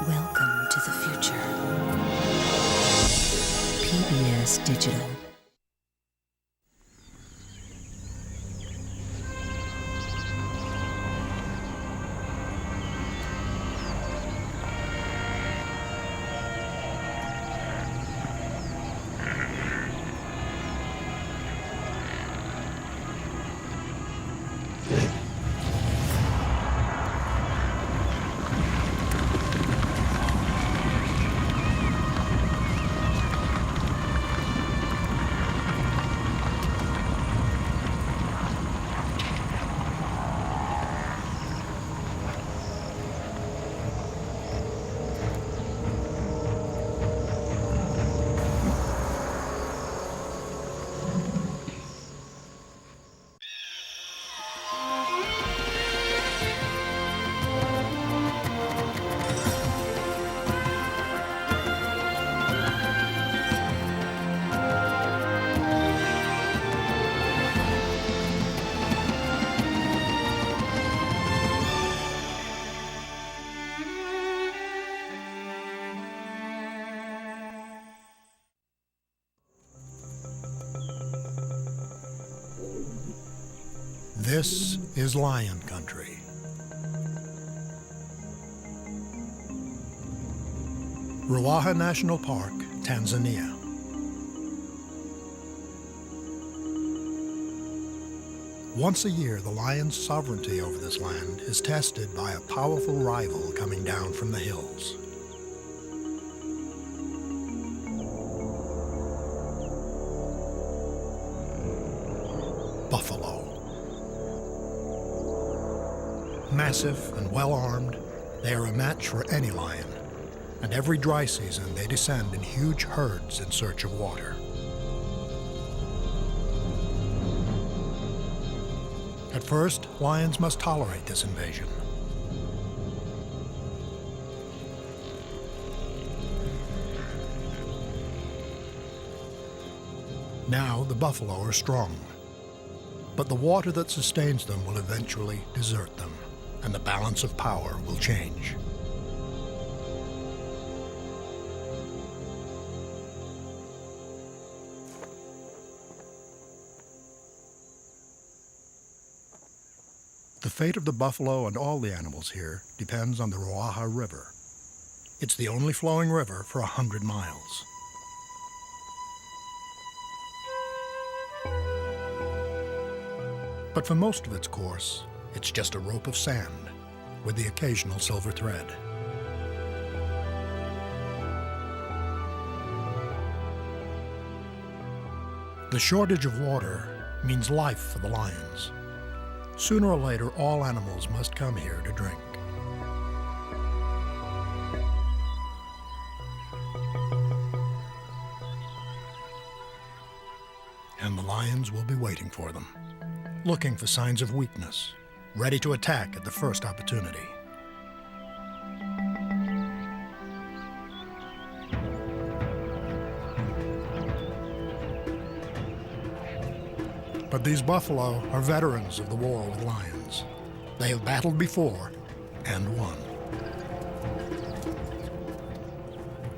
Welcome to the future. PBS Digital. This is lion country. Ruaha National Park, Tanzania. Once a year, the lion's sovereignty over this land is tested by a powerful rival coming down from the hills. Buffalo. Massive and well-armed, they are a match for any lion, and every dry season they descend in huge herds in search of water. At first, lions must tolerate this invasion. Now the buffalo are strong, but the water that sustains them will eventually desert them, and the balance of power will change. The fate of the buffalo and all the animals here depends on the Ruaha River. It's the only flowing river for 100 miles. But for most of its course, it's just a rope of sand with the occasional silver thread. The shortage of water means life for the lions. Sooner or later, all animals must come here to drink. And the lions will be waiting for them, looking for signs of weakness, ready to attack at the first opportunity. But these buffalo are veterans of the war with lions. They have battled before and won.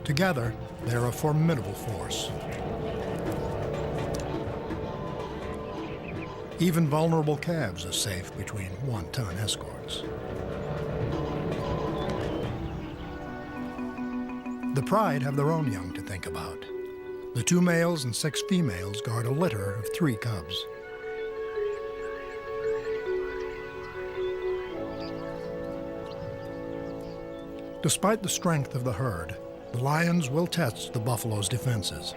Together, they're a formidable force. Even vulnerable calves are safe between one-ton escorts. The pride have their own young to think about. The 2 males and 6 females guard a litter of 3 cubs. Despite the strength of the herd, the lions will test the buffalo's defenses.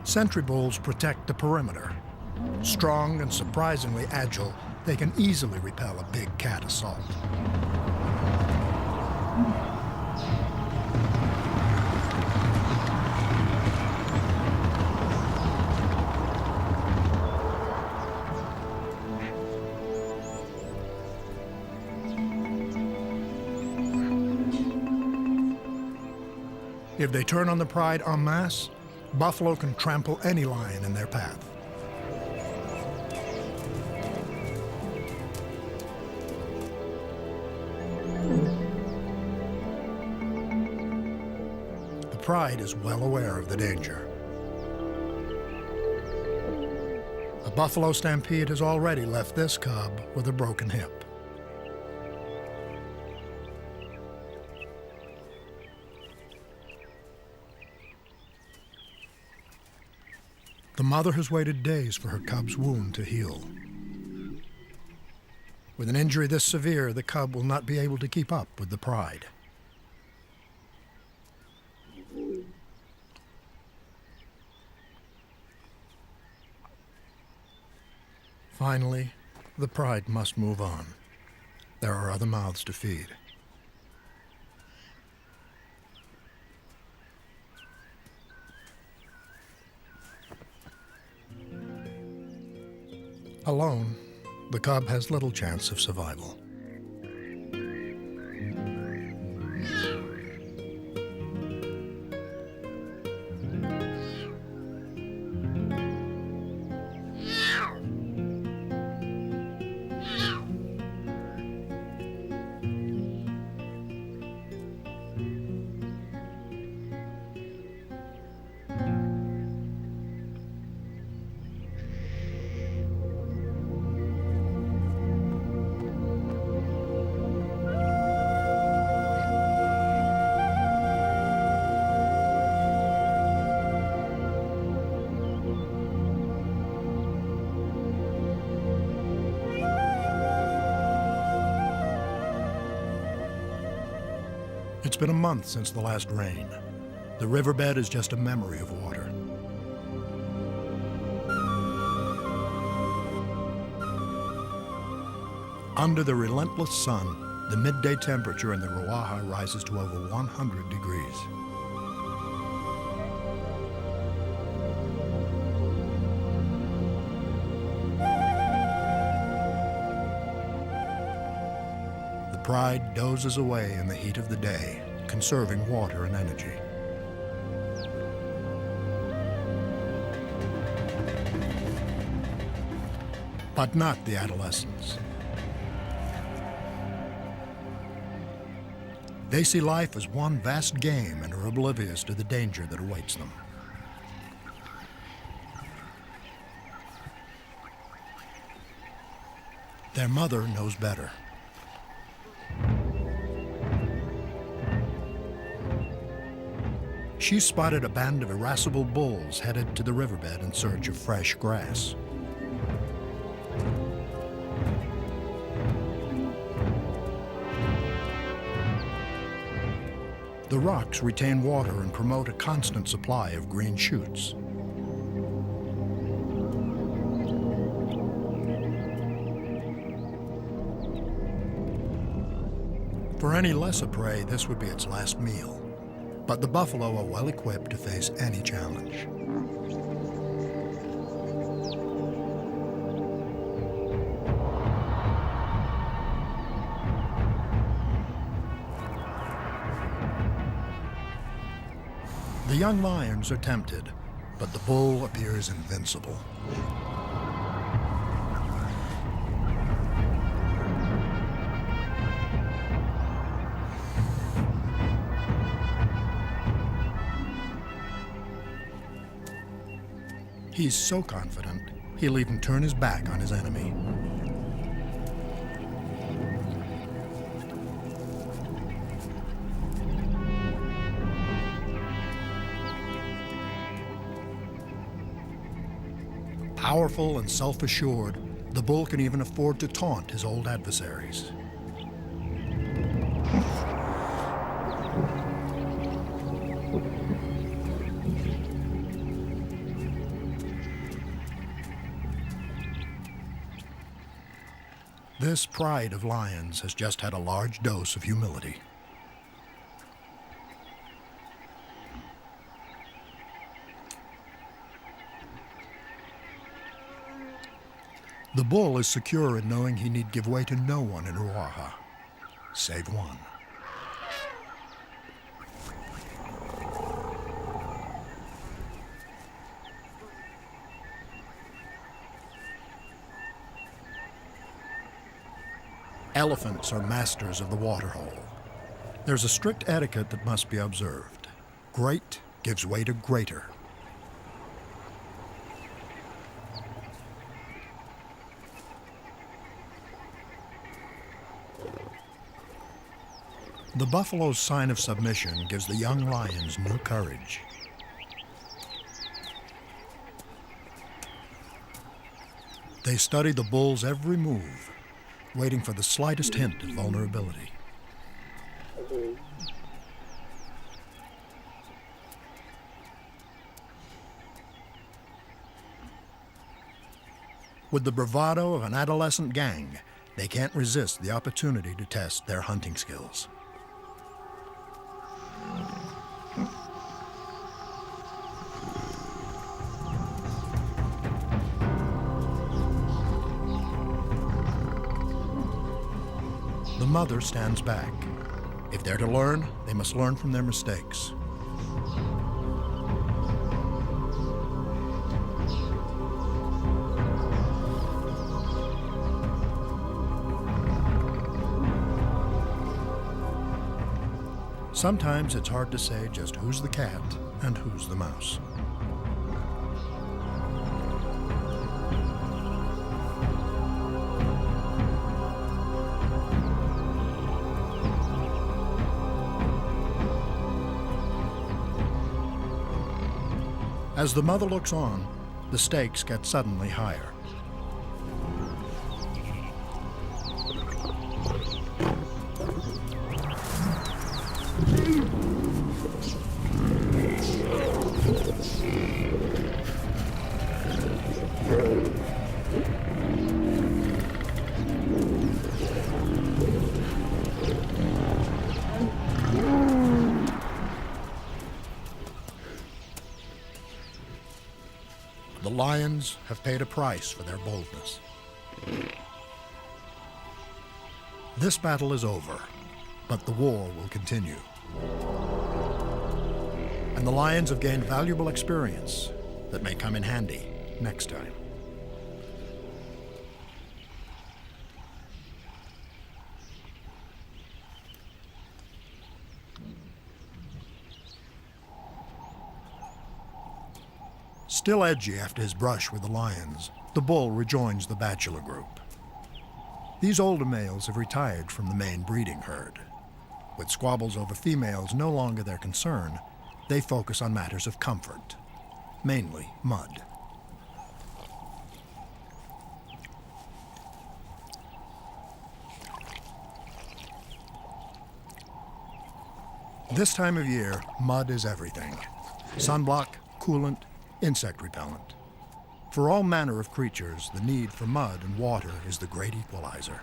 Sentry bulls protect the perimeter. Strong and surprisingly agile, they can easily repel a big cat assault. If they turn on the pride en masse, buffalo can trample any lion in their path. pride is well aware of the danger. A buffalo stampede has already left this cub with a broken hip. The mother has waited days for her cub's wound to heal. With an injury this severe, the cub will not be able to keep up with the pride. Finally, the pride must move on. There are other mouths to feed. Alone, the cub has little chance of survival. It's been a month since the last rain. The riverbed is just a memory of water. Under the relentless sun, the midday temperature in the Ruaha rises to over 100 degrees. The pride dozes away in the heat of the day, conserving water and energy. But not the adolescents. They see life as one vast game and are oblivious to the danger that awaits them. Their mother knows better. She spotted a band of irascible bulls headed to the riverbed in search of fresh grass. The rocks retain water and promote a constant supply of green shoots. For any lesser prey, this would be its last meal. But the buffalo are well equipped to face any challenge. The young lions are tempted, but the bull appears invincible. He's so confident, he'll even turn his back on his enemy. Powerful and self-assured, the bull can even afford to taunt his old adversaries. This pride of lions has just had a large dose of humility. The bull is secure in knowing he need give way to no one in Ruaha, save one. Elephants are masters of the waterhole. There's a strict etiquette that must be observed. great gives way to greater. The buffalo's sign of submission gives the young lions new courage. They study the bull's every move, waiting for the slightest hint of vulnerability. With the bravado of an adolescent gang, they can't resist the opportunity to test their hunting skills. The mother stands back. If they're to learn, they must learn from their mistakes. Sometimes it's hard to say just who's the cat and who's the mouse. As the mother looks on, the stakes get suddenly higher. The lions have paid a price for their boldness. This battle is over, but the war will continue. And the lions have gained valuable experience that may come in handy next time. Still edgy after his brush with the lions, the bull rejoins the bachelor group. These older males have retired from the main breeding herd. With squabbles over females no longer their concern, they focus on matters of comfort, mainly mud. This time of year, mud is everything. Sunblock, coolant, insect repellent. For all manner of creatures, the need for mud and water is the great equalizer.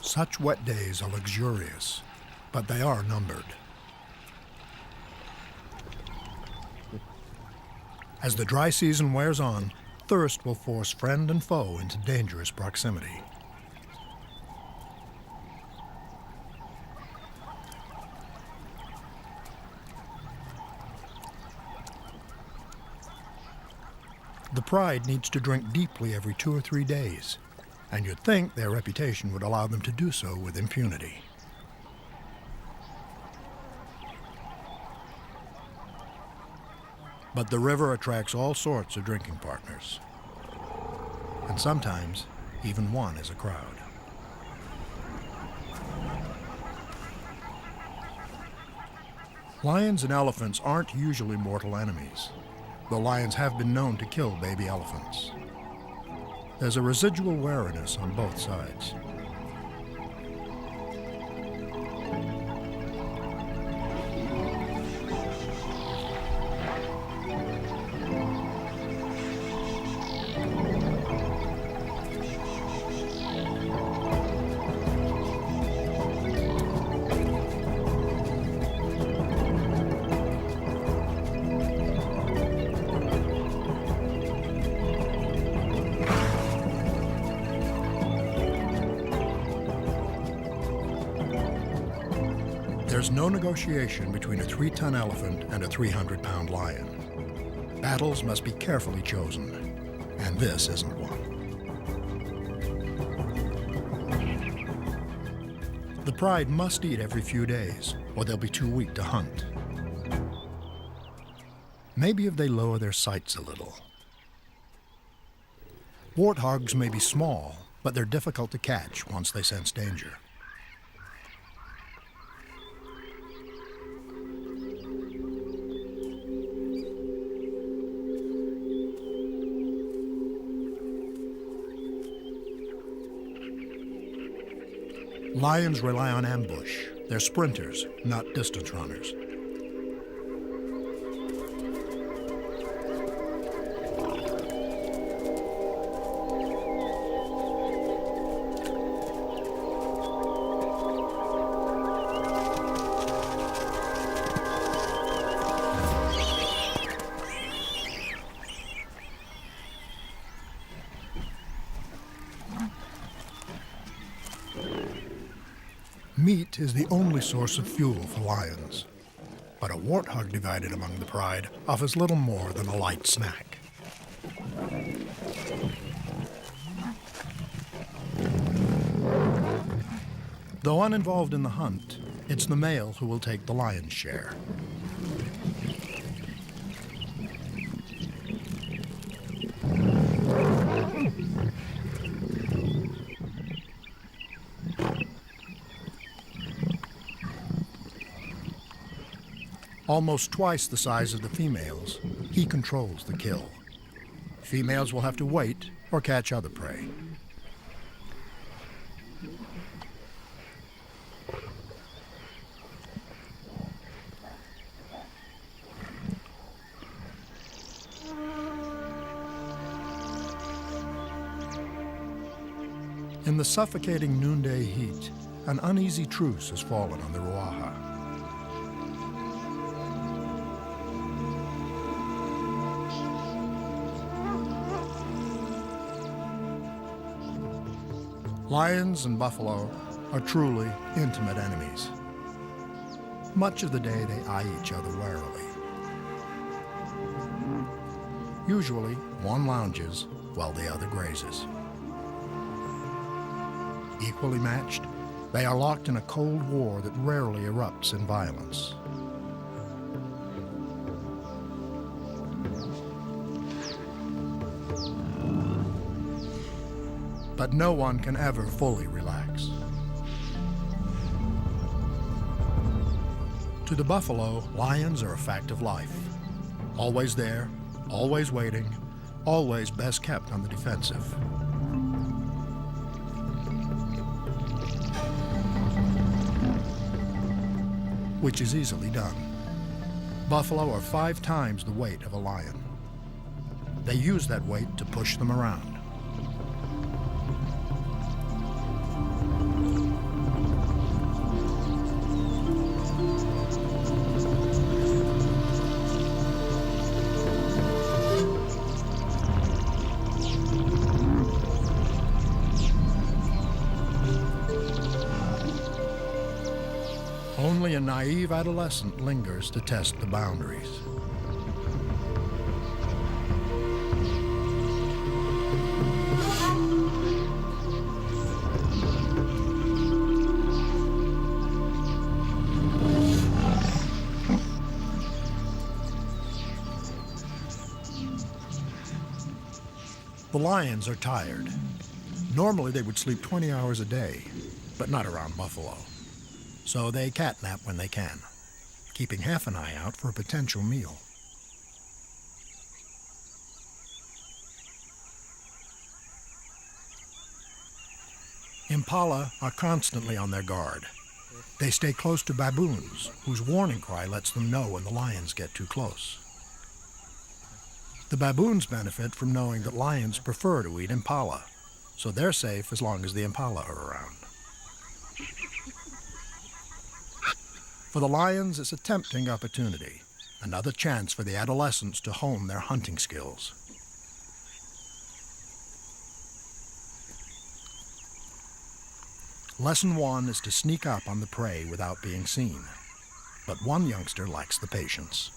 Such wet days are luxurious, but they are numbered. As the dry season wears on, thirst will force friend and foe into dangerous proximity. The pride needs to drink deeply every 2 or 3 days, and you'd think their reputation would allow them to do so with impunity. But the river attracts all sorts of drinking partners, and sometimes even one is a crowd. Lions and elephants aren't usually mortal enemies, though lions have been known to kill baby elephants. There's a residual wariness on both sides. There's no negotiation between a 3-ton elephant and a 300-pound lion. Battles must be carefully chosen, and this isn't one. The pride must eat every few days, or they'll be too weak to hunt. Maybe if they lower their sights a little. Warthogs may be small, but they're difficult to catch once they sense danger. Lions rely on ambush. They're sprinters, not distance runners. Meat is the only source of fuel for lions, but a warthog divided among the pride offers little more than a light snack. Though uninvolved in the hunt, it's the male who will take the lion's share. Almost twice the size of the females, he controls the kill. Females will have to wait or catch other prey. In the suffocating noonday heat, an uneasy truce has fallen on the Ruaha. Lions and buffalo are truly intimate enemies. Much of the day they eye each other warily. Usually, one lounges while the other grazes. Equally matched, they are locked in a cold war that rarely erupts in violence. But no one can ever fully relax. To the buffalo, lions are a fact of life. Always there, always waiting, always best kept on the defensive. Which is easily done. Buffalo are 5 times the weight of a lion. They use that weight to push them around. Only a naive adolescent lingers to test the boundaries. The lions are tired. Normally they would sleep 20 hours a day, but not around buffalo. So they catnap when they can, keeping half an eye out for a potential meal. Impala are constantly on their guard. They stay close to baboons, whose warning cry lets them know when the lions get too close. The baboons benefit from knowing that lions prefer to eat impala, so they're safe as long as the impala are around. For the lions, it's a tempting opportunity, another chance for the adolescents to hone their hunting skills. Lesson 1 is to sneak up on the prey without being seen, but one youngster lacks the patience.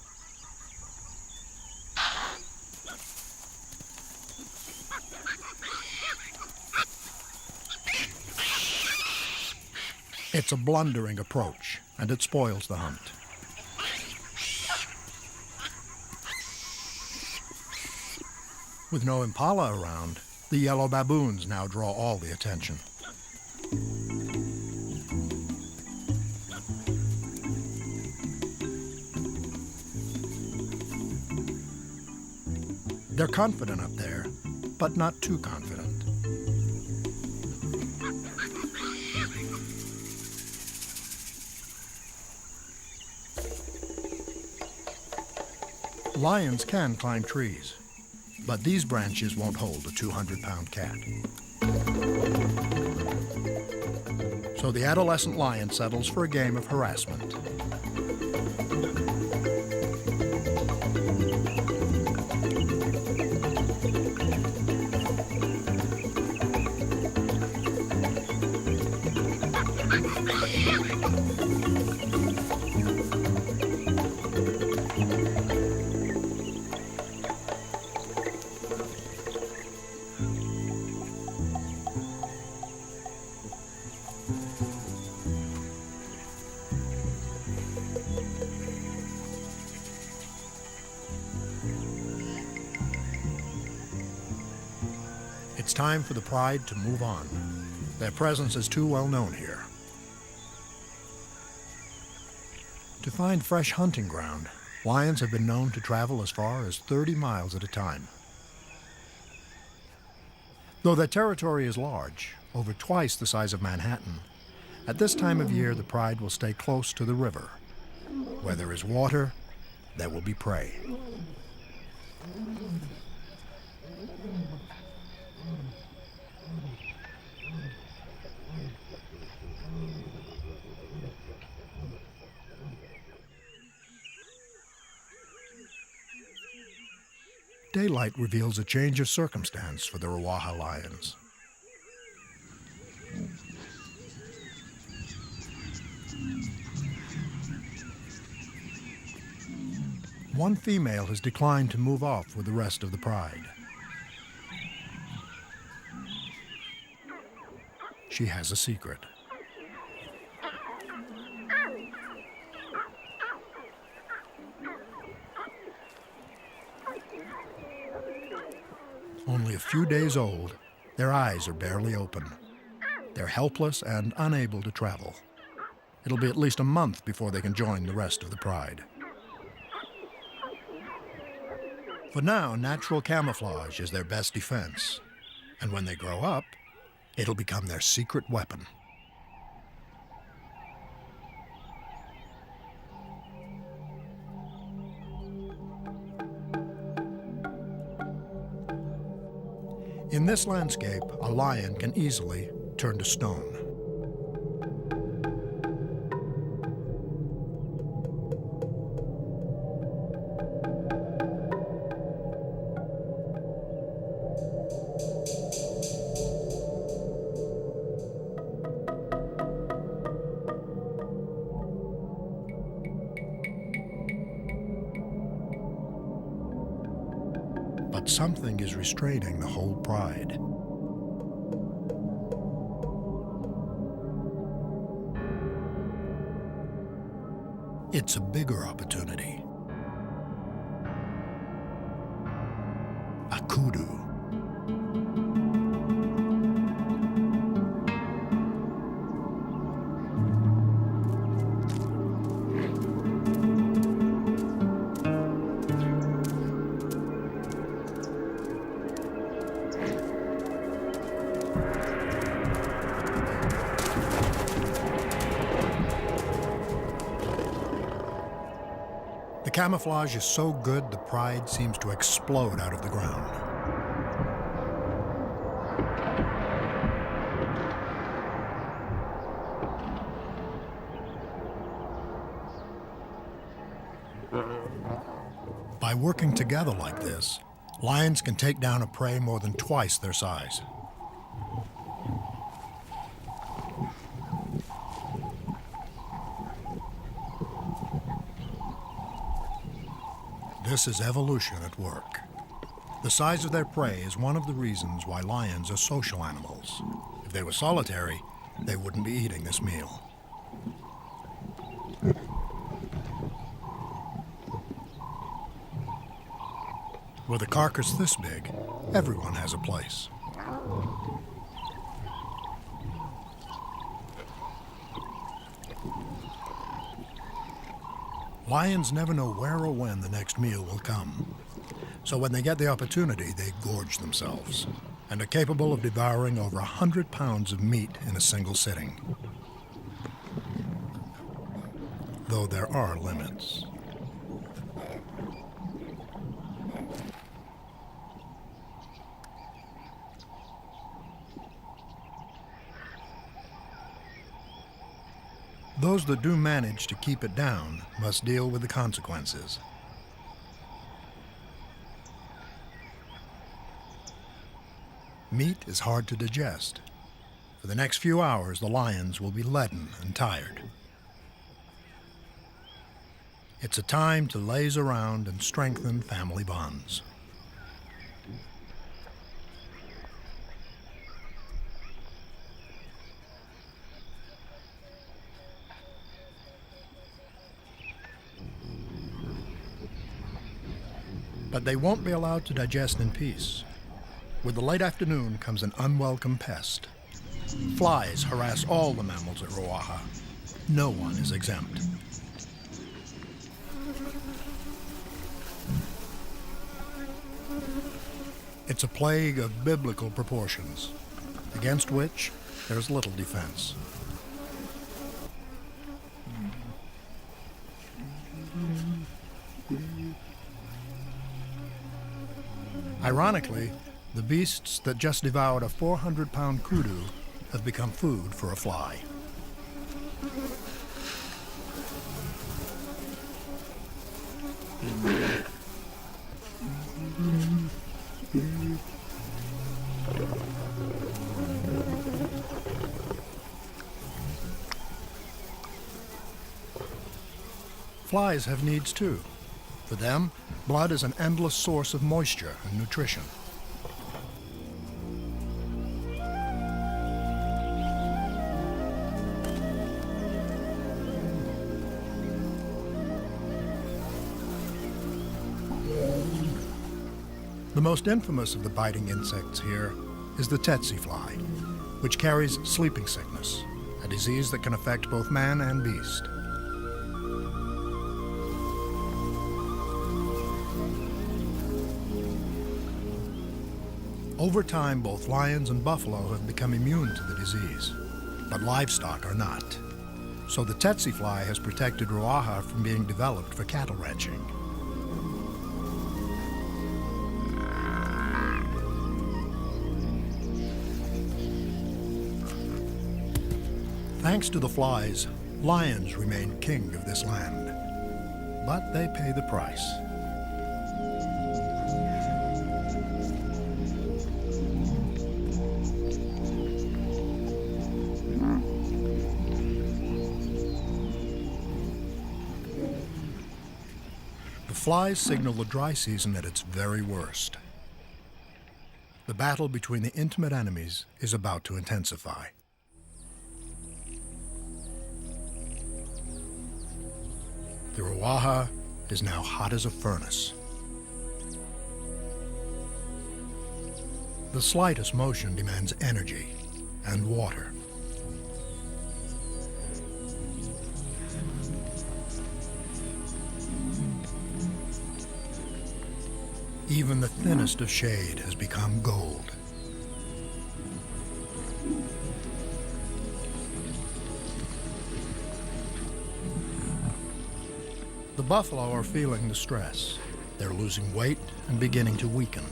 It's a blundering approach, and it spoils the hunt. With no impala around, the yellow baboons now draw all the attention. They're confident up there, but not too confident. Lions can climb trees, but these branches won't hold a 200-pound cat. So the adolescent lion settles for a game of harassment. It's time for the pride to move on. Their presence is too well known here. To find fresh hunting ground, lions have been known to travel as far as 30 miles at a time. Though their territory is large, over twice the size of Manhattan, at this time of year the pride will stay close to the river. Where there is water, there will be prey. Daylight reveals a change of circumstance for the Rawaha lions. One female has declined to move off with the rest of the pride. She has a secret. Only a few days old, their eyes are barely open. They're helpless and unable to travel. It'll be at least a month before they can join the rest of the pride. For now, natural camouflage is their best defense. And when they grow up, it'll become their secret weapon. In this landscape, a lion can easily turn to stone. But something is restraining the whole pride. It's a bigger opportunity. A kudu. The camouflage is so good, the pride seems to explode out of the ground. By working together like this, lions can take down a prey more than twice their size. This is evolution at work. The size of their prey is one of the reasons why lions are social animals. If they were solitary, they wouldn't be eating this meal. With a carcass this big, everyone has a place. Lions never know where or when the next meal will come. So when they get the opportunity, they gorge themselves and are capable of devouring over 100 pounds of meat in a single sitting. Though there are limits. Those that do manage to keep it down must deal with the consequences. Meat is hard to digest. For the next few hours, the lions will be leaden and tired. It's a time to laze around and strengthen family bonds. But they won't be allowed to digest in peace. With the late afternoon comes an unwelcome pest. Flies harass all the mammals at Ruaha. No one is exempt. It's a plague of biblical proportions, against which there's little defense. Ironically, the beasts that just devoured a 400-pound kudu have become food for a fly. Flies have needs too. For them, blood is an endless source of moisture and nutrition. The most infamous of the biting insects here is the tsetse fly, which carries sleeping sickness, a disease that can affect both man and beast. Over time, both lions and buffalo have become immune to the disease, but livestock are not. So the tsetse fly has protected Ruaha from being developed for cattle ranching. Thanks to the flies, lions remain king of this land, but they pay the price. The flies signal the dry season at its very worst. The battle between the intimate enemies is about to intensify. The Ruaha is now hot as a furnace. The slightest motion demands energy and water. Even the thinnest of shade has become gold. The buffalo are feeling the stress. They're losing weight and beginning to weaken.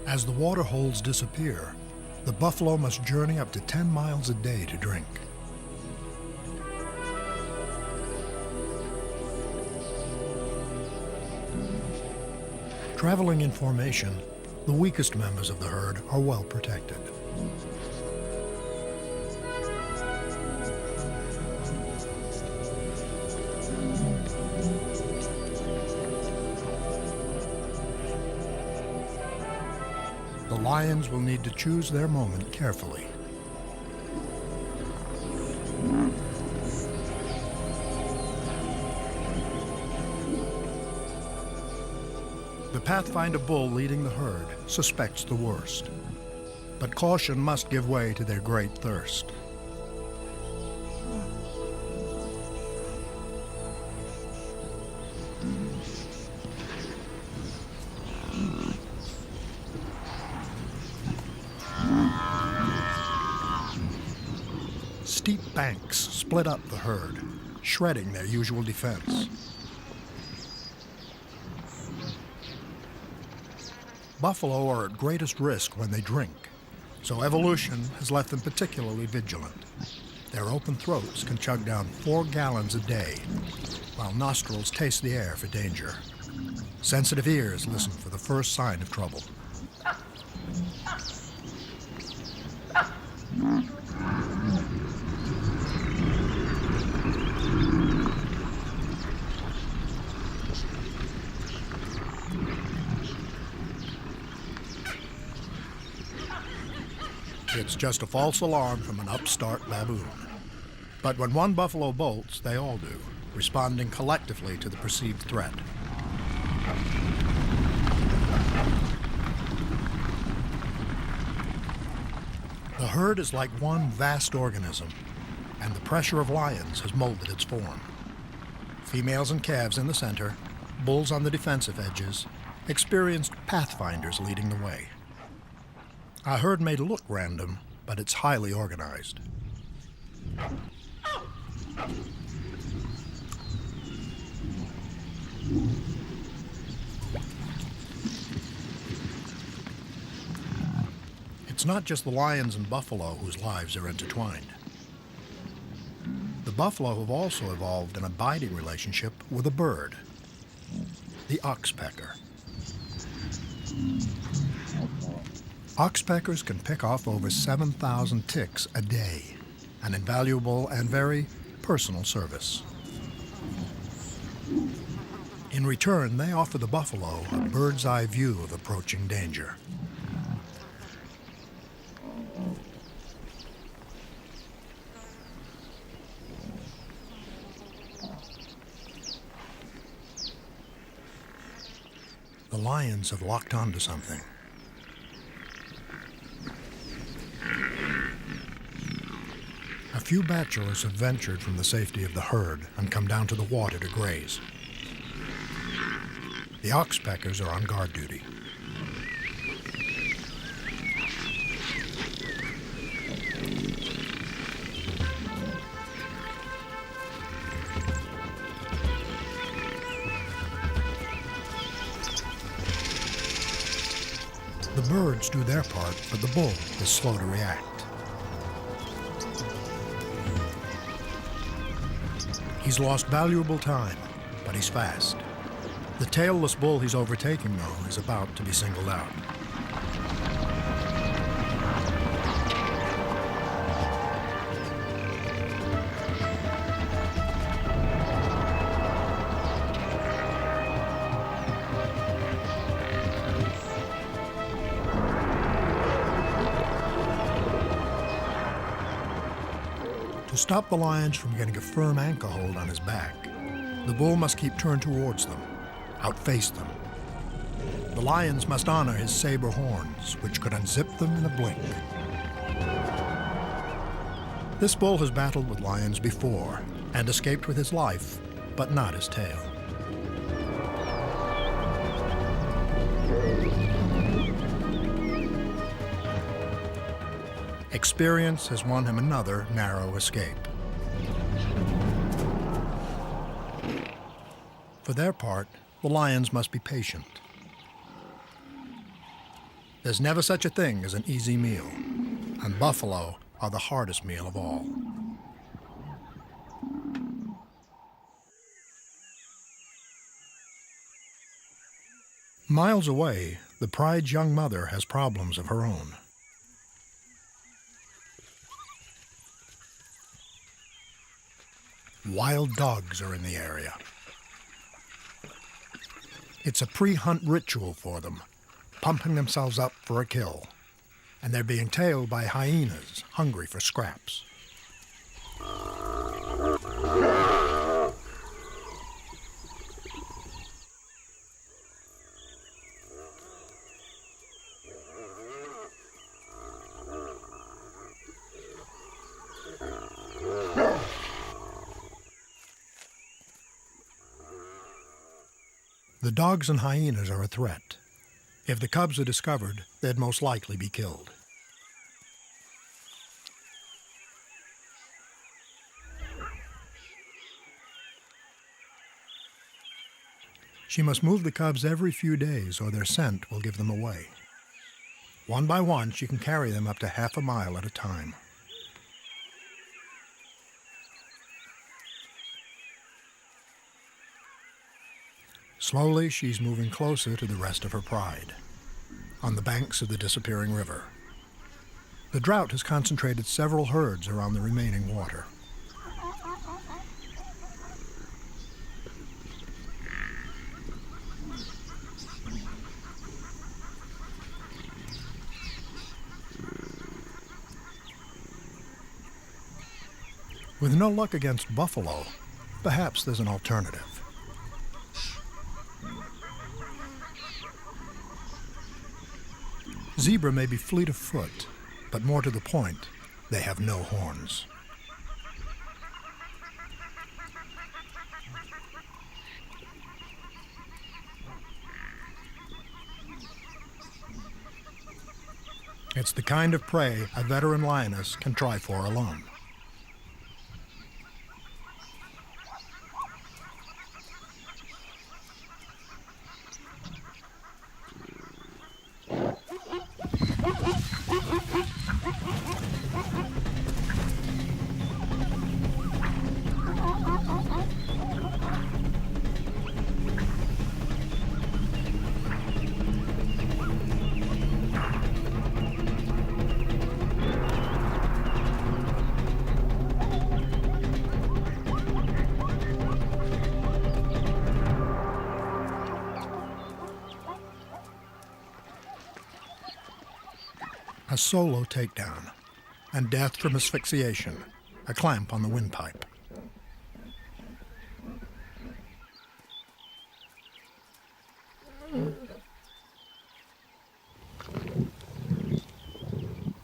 As the water holes disappear, the buffalo must journey up to 10 miles a day to drink. Traveling in formation, the weakest members of the herd are well protected. The lions will need to choose their moment carefully. The Pathfinder bull leading the herd suspects the worst, but caution must give way to their great thirst. Steep banks split up the herd, shredding their usual defense. Buffalo are at greatest risk when they drink, so evolution has left them particularly vigilant. Their open throats can chug down 4 gallons a day, while nostrils taste the air for danger. Sensitive ears listen for the first sign of trouble. It's just a false alarm from an upstart baboon. But when one buffalo bolts, they all do, responding collectively to the perceived threat. The herd is like one vast organism, and the pressure of lions has molded its form. Females and calves in the center, bulls on the defensive edges, experienced pathfinders leading the way. Our herd may look random, but it's highly organized. It's not just the lions and buffalo whose lives are intertwined. The buffalo have also evolved an abiding relationship with a bird, the oxpecker. Oxpeckers can pick off over 7,000 ticks a day, an invaluable and very personal service. In return, they offer the buffalo a bird's-eye view of approaching danger. The lions have locked onto something. A few bachelors have ventured from the safety of the herd and come down to the water to graze. The oxpeckers are on guard duty. The birds do their part, but the bull is slow to react. He's lost valuable time, but he's fast. The tailless bull he's overtaking, though, is about to be singled out. To stop the lions from getting a firm anchor hold on his back, the bull must keep turned towards them, outface them. The lions must honor his saber horns, which could unzip them in a blink. This bull has battled with lions before and escaped with his life, but not his tail. Experience has won him another narrow escape. For their part, the lions must be patient. There's never such a thing as an easy meal, and buffalo are the hardest meal of all. Miles away, the pride's young mother has problems of her own. Wild dogs are in the area. It's a pre-hunt ritual for them, pumping themselves up for a kill, and they're being tailed by hyenas hungry for scraps. The dogs and hyenas are a threat. If the cubs are discovered, they'd most likely be killed. She must move the cubs every few days or their scent will give them away. One by one, she can carry them up to half a mile at a time. Slowly, she's moving closer to the rest of her pride, on the banks of the disappearing river. The drought has concentrated several herds around the remaining water. With no luck against buffalo, perhaps there's an alternative. Zebra may be fleet of foot, but more to the point, they have no horns. It's the kind of prey a veteran lioness can try for alone. A solo takedown, and death from asphyxiation, a clamp on the windpipe.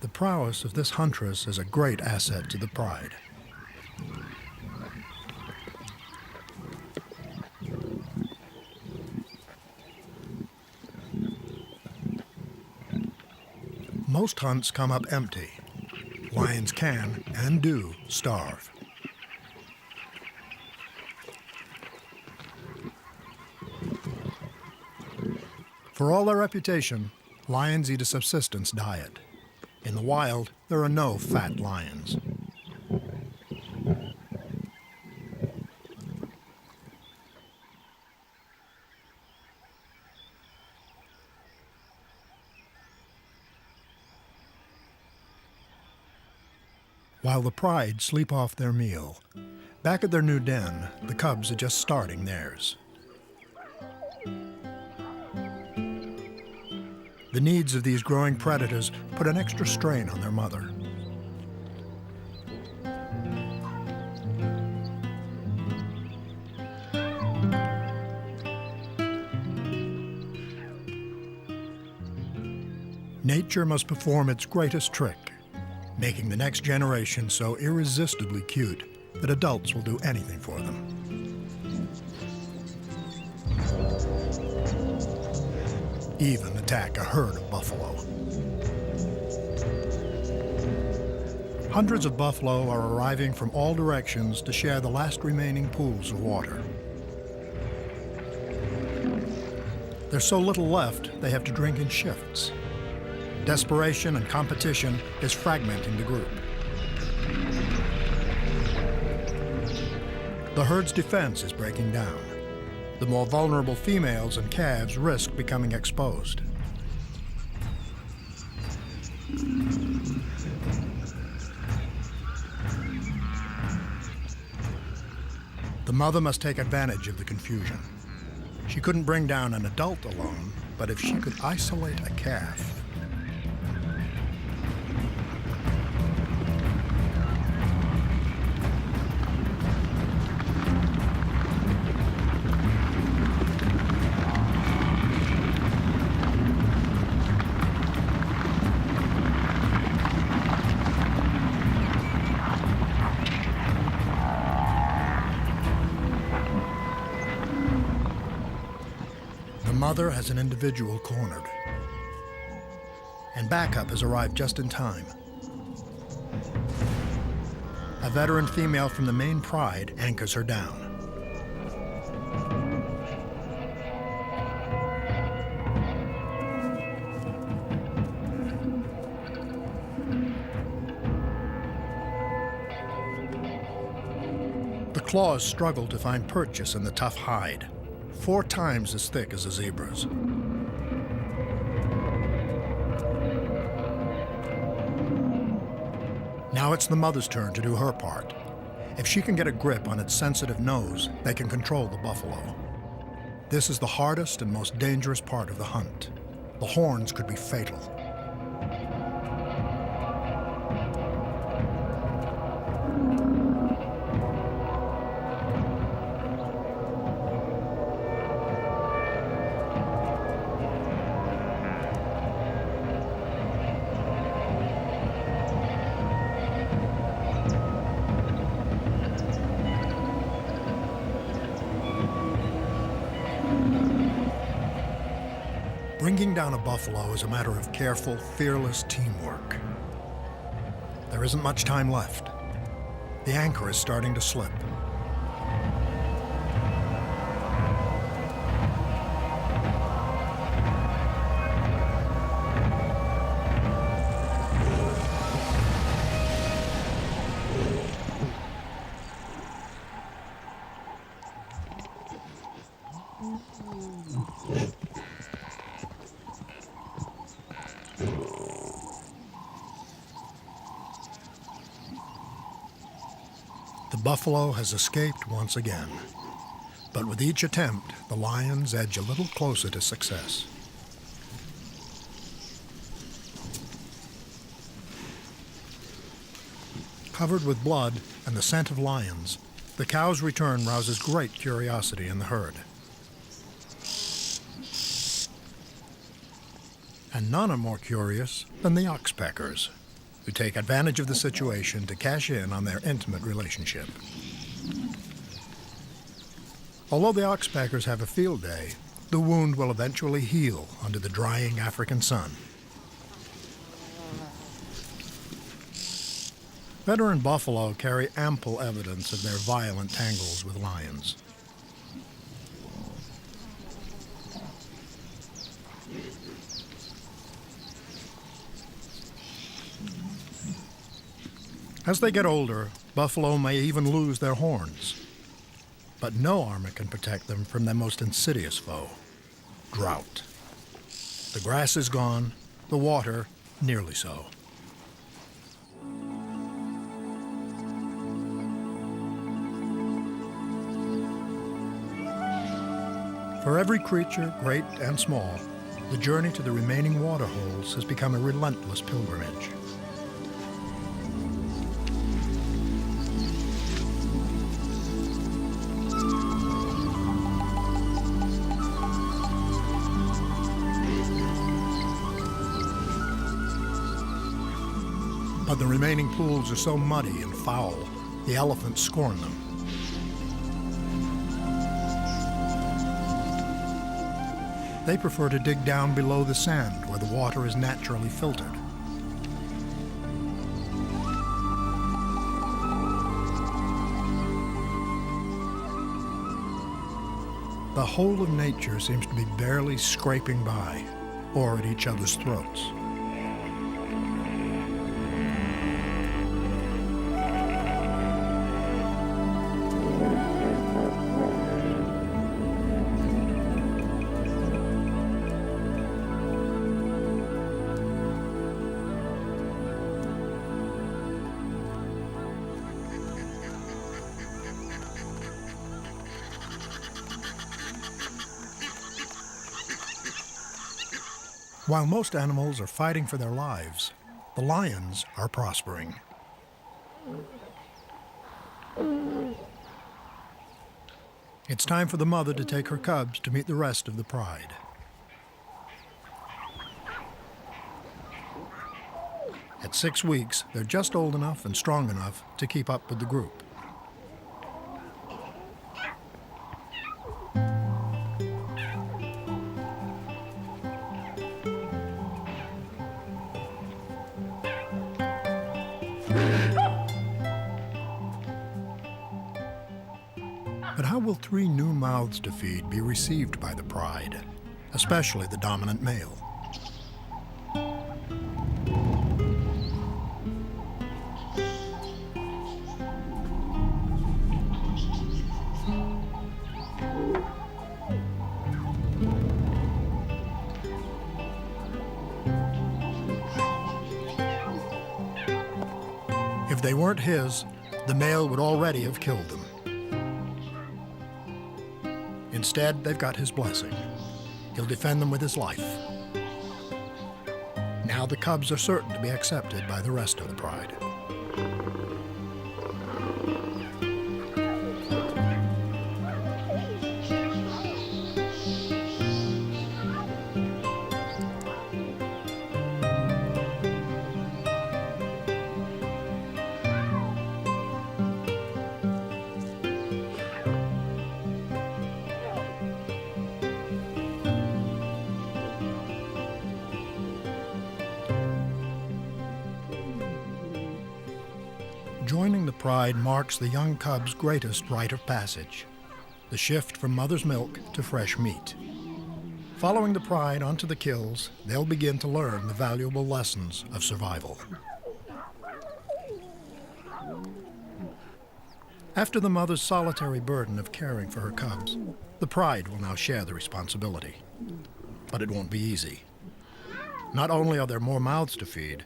The prowess of this huntress is a great asset to the pride. Most hunts come up empty. Lions can, and do, starve. For all their reputation, lions eat a subsistence diet. In the wild, there are no fat lions. While the pride sleep off their meal, back at their new den, the cubs are just starting theirs. The needs of these growing predators put an extra strain on their mother. Nature must perform its greatest trick, making the next generation so irresistibly cute that adults will do anything for them. Even attack a herd of buffalo. Hundreds of buffalo are arriving from all directions to share the last remaining pools of water. There's so little left, they have to drink in shifts. Desperation and competition is fragmenting the group. The herd's defense is breaking down. The more vulnerable females and calves risk becoming exposed. The mother must take advantage of the confusion. She couldn't bring down an adult alone, But if she could isolate a calf, the mother has an individual cornered, and backup has arrived just in time. A veteran female from the main pride anchors her down. The claws struggle to find purchase in the tough hide, 4 times as thick as a zebra's. Now it's the mother's turn to do her part. If she can get a grip on its sensitive nose, they can control the buffalo. This is the hardest and most dangerous part of the hunt. The horns could be fatal. Bringing down a buffalo is a matter of careful, fearless teamwork. There isn't much time left. The anchor is starting to slip. The buffalo has escaped once again, but with each attempt, the lions edge a little closer to success. Covered with blood and the scent of lions, the cow's return rouses great curiosity in the herd. And none are more curious than the oxpeckers, who take advantage of the situation to cash in on their intimate relationship. Although the oxpeckers have a field day, the wound will eventually heal under the drying African sun. Veteran buffalo carry ample evidence of their violent tangles with lions. As they get older, buffalo may even lose their horns. But no armor can protect them from their most insidious foe, drought. The grass is gone, the water nearly so. For every creature, great and small, the journey to the remaining water holes has become a relentless pilgrimage. But the remaining pools are so muddy and foul, the elephants scorn them. They prefer to dig down below the sand where the water is naturally filtered. The whole of nature seems to be barely scraping by, or at each other's throats. While most animals are fighting for their lives, the lions are prospering. It's time for the mother to take her cubs to meet the rest of the pride. At 6 weeks, they're just old enough and strong enough to keep up with the group. But how will 3 new mouths to feed be received by the pride, especially the dominant male? If they weren't his, the male would already have killed them. Instead, they've got his blessing. He'll defend them with his life. Now the cubs are certain to be accepted by the rest of the pride. Joining the pride marks the young cub's greatest rite of passage, the shift from mother's milk to fresh meat. Following the pride onto the kills, they'll begin to learn the valuable lessons of survival. After the mother's solitary burden of caring for her cubs, the pride will now share the responsibility. But it won't be easy. Not only are there more mouths to feed,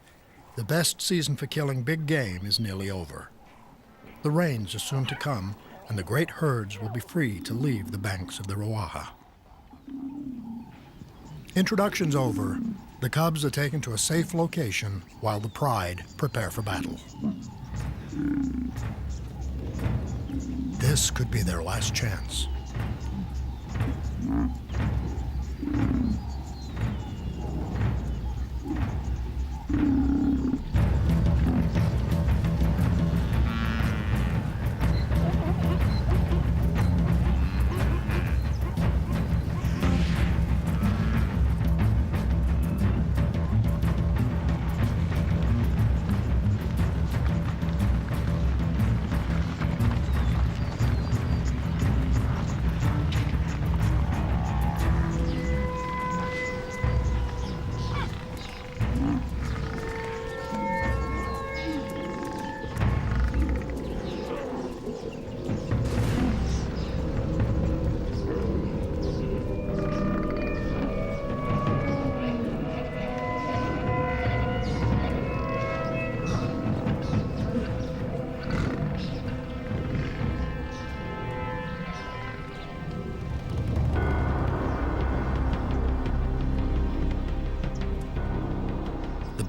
the best season for killing big game is nearly over. The rains are soon to come, and the great herds will be free to leave the banks of the Ruaha. Introductions over, the cubs are taken to a safe location while the pride prepare for battle. This could be their last chance.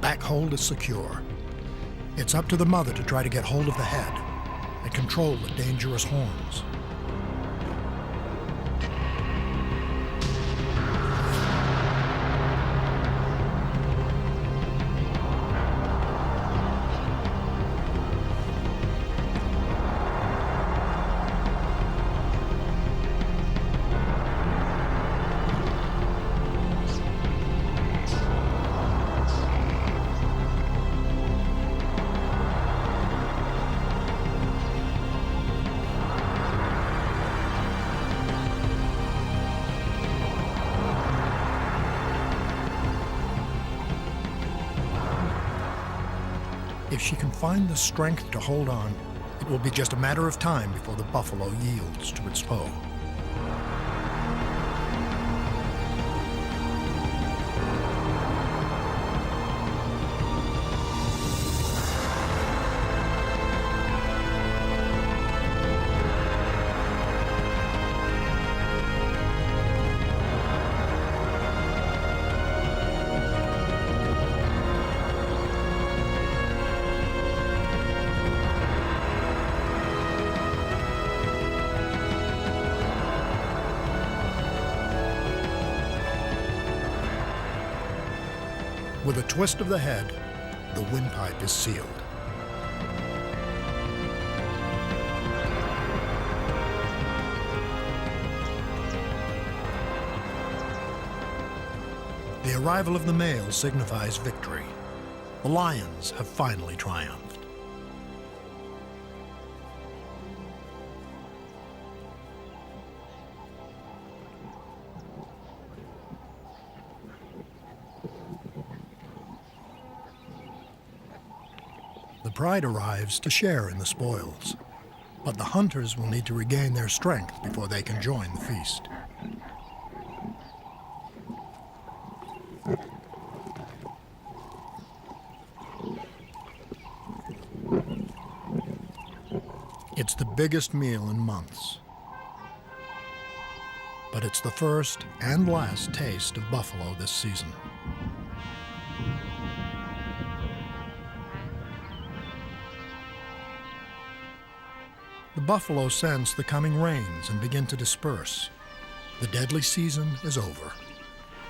Back hold is secure. It's up to the mother to try to get hold of the head and control the dangerous horns. If she can find the strength to hold on, it will be just a matter of time before the buffalo yields to its foe. With a twist of the head, the windpipe is sealed. The arrival of the male signifies victory. The lions have finally triumphed. The pride arrives to share in the spoils, but the hunters will need to regain their strength before they can join the feast. It's the biggest meal in months, but it's the first and last taste of buffalo this season. The buffalo sense the coming rains and begin to disperse. The deadly season is over.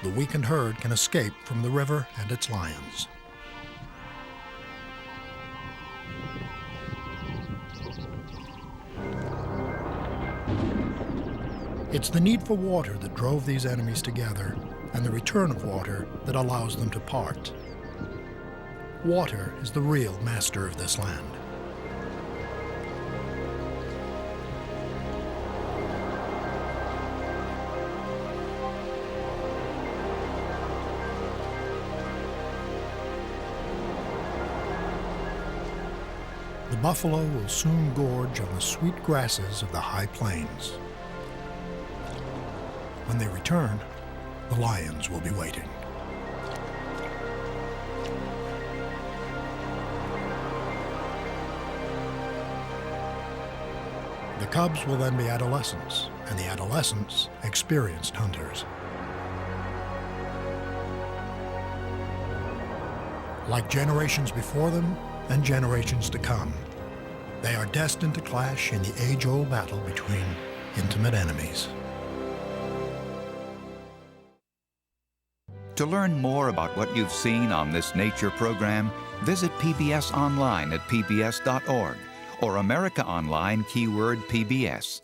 The weakened herd can escape from the river and its lions. It's the need for water that drove these enemies together, and the return of water that allows them to part. Water is the real master of this land. The buffalo will soon gorge on the sweet grasses of the high plains. When they return, the lions will be waiting. The cubs will then be adolescents, and the adolescents experienced hunters. Like generations before them and generations to come, they are destined to clash in the age-old battle between intimate enemies. To learn more about what you've seen on this nature program, visit PBS online at pbs.org or America Online keyword PBS.